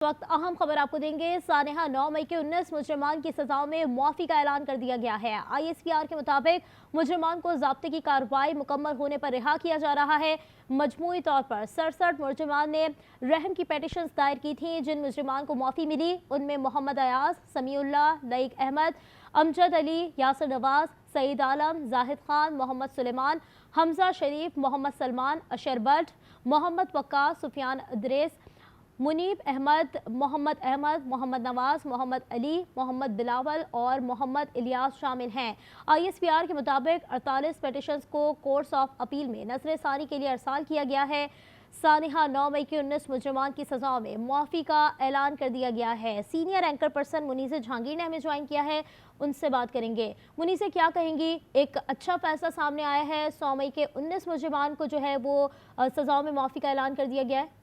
वक्त अहम खबर आपको देंगे। सानेहा 9 मई के 19 मुजरिमान की सजाओं में मुआफी का ऐलान कर दिया गया है। ISPR के मुताबिक मुजरिमान को ज़ाब्ते की कार्रवाई मुकम्मल होने पर रिहा किया जा रहा है। मजमूई तौर पर 67 मुजरिमान ने रहम की पेटिशंस दायर की थी। जिन मुजरिमान को मुआफी मिली उनमें मोहम्मद अयाज, समीउल्लाह, लईक अहमद, अमजद अली, यासिर नवाज, सईद आलम, जाहिद खान, मोहम्मद सुलेमान, हमजा शरीफ, मोहम्मद सलमान, अशर बट, मोहम्मद वक्कास, सुफियान अदरेस, मुनीब अहमद, मोहम्मद नवाज, मोहम्मद अली, मोहम्मद बिलावल और मोहम्मद इलियास शामिल हैं। ISPR के मुताबिक 48 पेटिशंस को कोर्ट्स ऑफ अपील में नजर सानी के लिए अरसाल किया गया है। सानिहा 9 मई के 19 मुजरिमान की सजाओं में मुआफी का ऐलान कर दिया गया है। सीनियर एंकर पर्सन मुनीसे जहांगीर ने हमें ज्वाइन किया है, उनसे बात करेंगे। मुनीसे, क्या कहेंगी? एक अच्छा फैसला सामने आया है, 100 मई के 19 मुजरिमान को जो है वो सजाओं में मुआफी का ऐलान कर दिया गया है।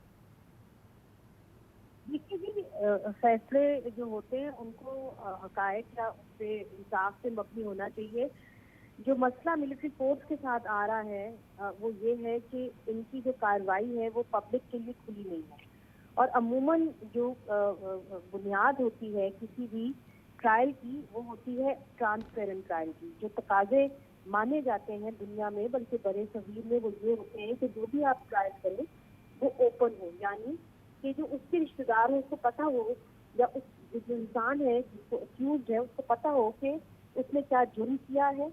देखिए जी, फैसले जो होते हैं उनको हकायक या उससे इंसाफ से मबनी होना चाहिए। जो मसला मिलिट्री फोर्स के साथ आ रहा है वो ये है कि इनकी जो कार्रवाई है वो पब्लिक के लिए खुली नहीं है। और अमूमन जो बुनियाद होती है किसी भी ट्रायल की वो होती है ट्रांसपेरेंट ट्रायल की। जो तकाजे माने जाते हैं दुनिया में, बल्कि बड़े सगीर में, वो ये होते हैं कि जो भी आप ट्रायल करें वो ओपन हो, यानी कि जो उसके रिश्तेदार हैं उसको पता हो, या उस जो इंसान है जिसको अक्यूज है उसको पता हो कि उसने क्या जुर्म किया है,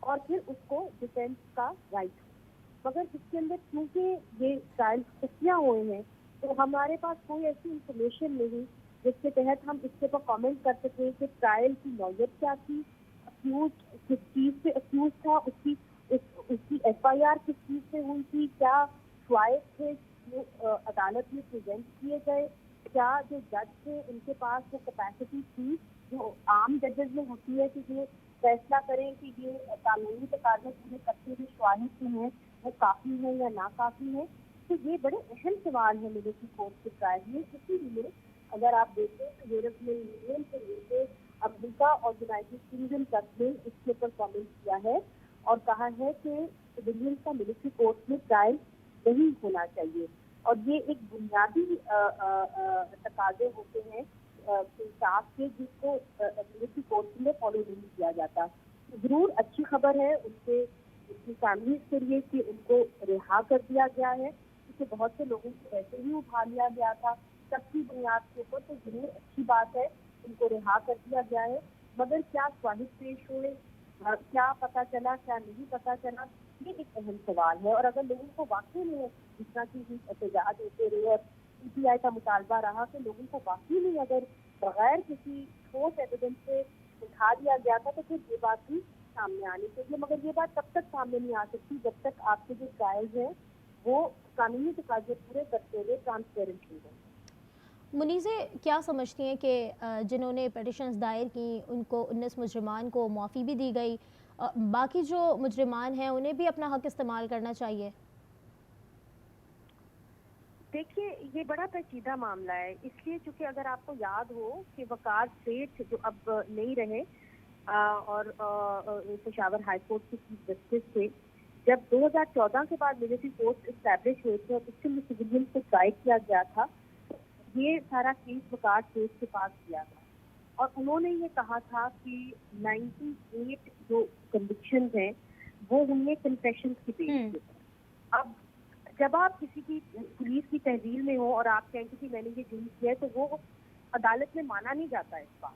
और फिर उसको डिफेंस का राइट हो। मगर इसके अंदर क्योंकि ये ट्रायल खुफिया हुए हैं तो हमारे पास कोई ऐसी इंफॉर्मेशन नहीं जिसके तहत हम इसके ऊपर कमेंट कर सकें कि ट्रायल की नौयत क्या थी, अक्यूज किस चीज़ से अक्यूज था, उसकी FIR किस चीज़ से हुई थी, क्या शवायद थे जो अदालत में प्रेजेंट किए गए, क्या जो जज थे उनके पास वो कैपेसिटी थी जो आम जजेस में होती है कि ये फैसला करें कि ये कानूनी तकाजे पूरे करते हुए शवाहिद जो हैं वो काफ़ी हैं या नाकाफ़ी हैं। तो ये बड़े अहम सवाल है मिलिट्री कोर्ट के ट्रायल में। इसीलिए अगर आप देखें तो यूरोपियन यूनियन से लेकर अमेरिका और यूनाइटेड किंगडम तक ने इसके ऊपर कमेंट किया है और कहा है कि सिविलियन का मिलिट्री कोर्ट में ट्रायल नहीं होना चाहिए। और ये एक बुनियादी तकाजे होते हैं इंसाफ के, जिसको मिलिट्री कोर्ट में फॉलो नहीं किया जाता। तो जरूर अच्छी खबर है उनकी फैमिलीज के लिए कि उनको रिहा कर दिया गया है, क्योंकि बहुत से लोगों को वैसे ही उठा लिया गया था सबकी बुनियाद के ऊपर। तो जरूर अच्छी बात है, उनको रिहा कर दिया गया है। मगर क्या शवाहिद पेश हुए, क्या पता चला, क्या नहीं पता चला, ये एक अहम सवाल है। और अगर लोगों को वाकई में जितना कि एहतजाज होते रहे और CBI का मुतालबा रहा कि लोगों को वाकई में अगर बगैर किसी ठोस एविडेंस से उठा दिया गया था तो फिर ये बात भी सामने आनी चाहिए। मगर ये बात तब तक सामने नहीं आ सकती जब तक आपके जो ट्रायल्स हैं वो कानूनी तकाजे पूरे करते हुए ट्रांसपेरेंटली हों। मुनीसे, क्या समझती हैं कि जिन्होंने पेटिशंस दायर की उनको 19 मुजरिमान को मुआफ़ी भी दी गई, बाकी जो मुजरिमान हैं उन्हें भी अपना हक इस्तेमाल करना चाहिए? देखिए, ये बड़ा पेचीदा मामला है, इसलिए चूंकि अगर आपको याद हो कि वकार सेठ जो अब नहीं रहे और पेशावर हाई कोर्ट के चीफ जस्टिस थे, जब 2014 के बाद मिलिट्री कोर्ट इस्टेब्लिश हुए थे और उसके लिए सिविलियन को ट्राई किया गया था, ये सारा केस वकार सेठ के पास किया था और उन्होंने ये कहा था कि 98 जो कन्विक्शन हैं वो हुए कन्फेशन की बेस पे। अब जब आप किसी की पुलिस की तहवील में हो और आप कहेंगे कि मैंने ये जुर्म किया है, तो वो अदालत में माना नहीं जाता इस बात,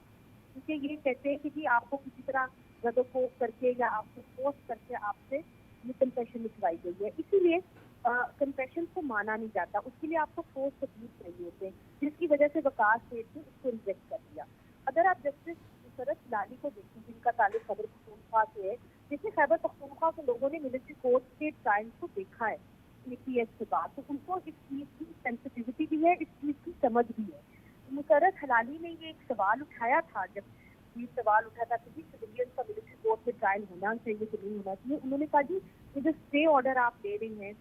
क्योंकि ये कहते हैं कि जी आपको किसी तरह रदोकोप करके या आपको फोर्स करके आपसे ये कन्फेशन लिखवाई गई है। इसीलिए कन्फेशन को माना नहीं जाता, उसके लिए आपको ठोस सबूत चाहिए होते हैं, जिसकी वजह से वकार सेठ ने उसको रिजेक्ट कर दिया। अगर आप जस्टिस नुसरत हिलाली को देखें, जिनका ताल्लुक खैबर पख्तूनख्वा से है, जिसने खैबर पख्तूनख्वा के लोगों ने मिलिट्री कोर्ट के ट्रायल को देखा है APS के बाद, तो उनको इस चीज़ की सेंसिटिविटी भी है, इस चीज़ की समझ भी है। नुसरत हिलाली ने ये एक सवाल उठाया था, जब ये सवाल उठा था कि सिविलियन का मिलिट्री कोर्ट में ट्रायल होना चाहिए कि नहीं होना चाहिए, उन्होंने कहा जी ये जो स्टे ऑर्डर आप दे रही हैं,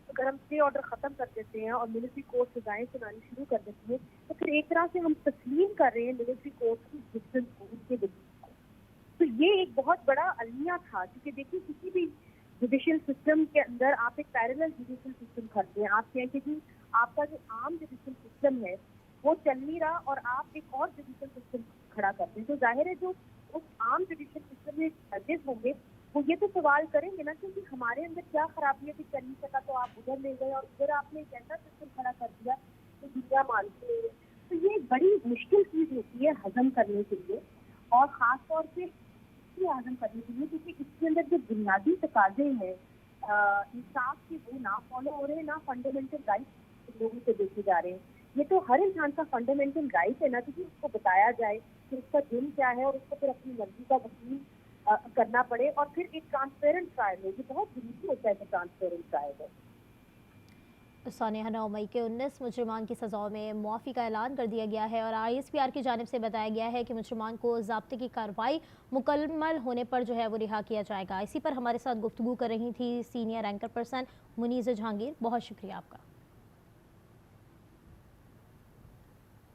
अगर हम स्टे ऑर्डर खत्म कर देते हैं और मिलिट्री कोर्ट सजाएं सुनानी शुरू कर देती है, तो फिर एक तरह से हम तस्लीम कर रहे हैं मिलिट्री कोर्ट की एग्जिस्टेंस को, उनके वजूद को। तो ये एक बहुत बड़ा अलमिया था, क्योंकि देखिए किसी भी जुडिशियल सिस्टम के अंदर आप एक पैरेलल जुडिशियल सिस्टम करते हैं। आप कहें कि जी आपका जो आम जुडिशियल सिस्टम है وہ چل نہیں رہا اور آپ ایک اور جوڈیشل سسٹم کھڑا کرتے ہیں. تو ظاہر ہے جو اس عام جوڈیشل سسٹم میں ججز ہوں گے وہ یہ تو سوال کریں گے نا کہ ہمارے اندر کیا خرابی ہے کہ چل نہیں سکا تو آپ ادھر لے گئے اور ادھر آپ نے ایک ایسا سسٹم کھڑا کر دیا کہ دنیا مانتی نہیں ہے. تو یہ ایک بڑی مشکل چیز ہوتی ہے ہضم کرنے کے لیے، اور خاص طور سے ہضم کرنے کے لیے کیونکہ اس کے اندر جو بنیادی تقاضے ہیں انصاف کے وہ نہ فالو ہو رہے ہیں، نہ فنڈامنٹل رائٹس لوگوں سے دیکھے جا رہے ہیں. یہ تو ہر انسان کا فنڈامنٹل رائٹ ہے نا کہ اس کو بتایا جائے کہ اس کا جرم کیا ہے اور اس کو پھر اپنی مرضی کا وکیل کرنا پڑے اور پھر ایک ٹرانسپیرنٹ ٹرائل ہو. یہ بہت ضروری ہوتا ہے کہ ٹرانسپیرنٹ ٹرائل ہو. سانحہ 9 مئی کے 19 مجرمان کی سزاؤں میں معافی کا اعلان کر دیا گیا ہے اور ISPR کی جانب سے بتایا گیا ہے کہ مجرمان کو ضابطے کی کارروائی مکمل ہونے پر جو ہے وہ رہا کیا جائے گا. اسی پر ہمارے ساتھ گفتگو کر رہی تھی senior anchor person Muneeza Jahangir. بہت شکریہ آپ کا.